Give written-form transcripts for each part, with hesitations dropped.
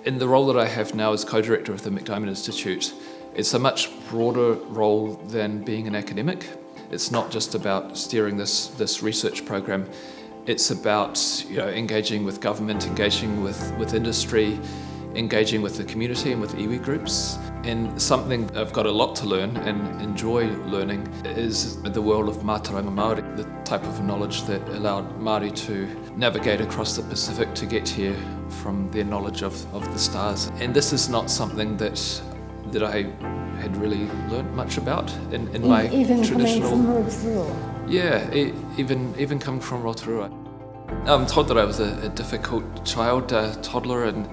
In the role that I have now as co-director of the McDiarmid Institute, it's a much broader role than being an academic. It's not just about steering this research program. It's about engaging with government, engaging with industry, engaging with the community and with iwi groups. And something I've got a lot to learn and enjoy learning is the world of Mātauranga Māori, the type of knowledge that allowed Māori to navigate across the Pacific to get here from their knowledge of the stars. And this is not something that I had really learnt much about in my even traditional... Even coming from Rotorua? Yeah, even coming from Rotorua. I'm told that I was a difficult child, toddler, and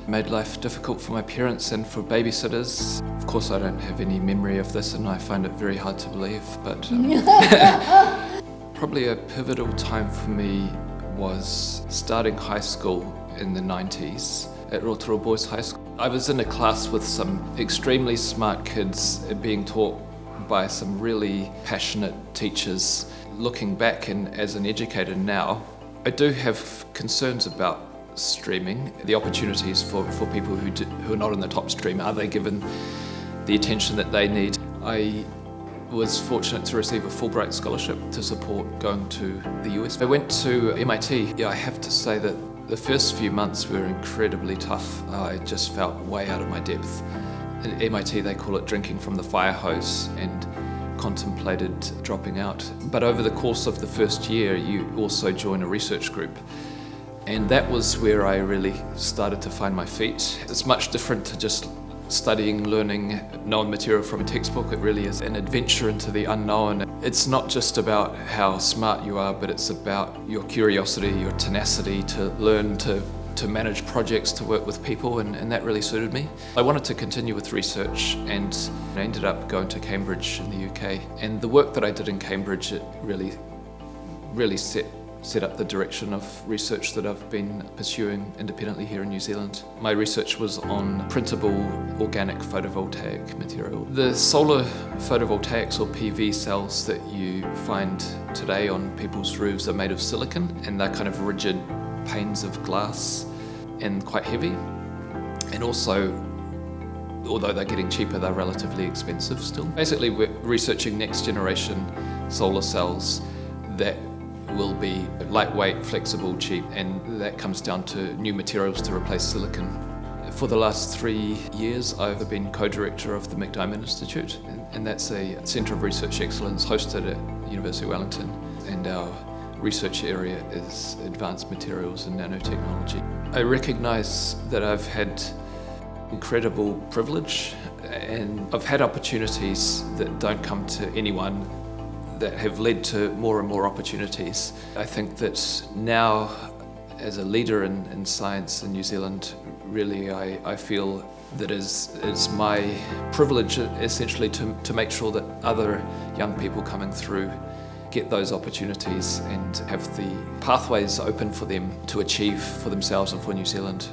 made life difficult for my parents and for babysitters. Of course, I don't have any memory of this and I find it very hard to believe, but probably a pivotal time for me was starting high school in the 90s at Rotorua Boys High School. I was in a class with some extremely smart kids being taught by some really passionate teachers. Looking back and as an educator now, I do have concerns about streaming, the opportunities for people who are not in the top stream. Are they given the attention that they need? I was fortunate to receive a Fulbright scholarship to support going to the US. I went to MIT. Yeah, I have to say that the first few months were incredibly tough. I just felt way out of my depth. At MIT they call it drinking from the fire hose, and contemplated dropping out. But over the course of the first year you also join a research group. And that was where I really started to find my feet. It's much different to just studying, learning known material from a textbook. It really is an adventure into the unknown. It's not just about how smart you are, but it's about your curiosity, your tenacity to learn, to manage projects, to work with people, and that really suited me. I wanted to continue with research and I ended up going to Cambridge in the UK. And the work that I did in Cambridge, it really set up the direction of research that I've been pursuing independently here in New Zealand. My research was on printable organic photovoltaic material. The solar photovoltaics or PV cells that you find today on people's roofs are made of silicon, and they're kind of rigid panes of glass and quite heavy. And also, although they're getting cheaper, they're relatively expensive still. Basically, we're researching next generation solar cells that will be lightweight, flexible, cheap, and that comes down to new materials to replace silicon. For the last 3 years, I've been co-director of the McDiarmid Institute, and that's a centre of research excellence hosted at University of Wellington, and our research area is advanced materials and nanotechnology. I recognise that I've had incredible privilege, and I've had opportunities that don't come to anyone that have led to more and more opportunities. I think that now, as a leader in science in New Zealand, really I feel that it's my privilege essentially to make sure that other young people coming through get those opportunities and have the pathways open for them to achieve for themselves and for New Zealand.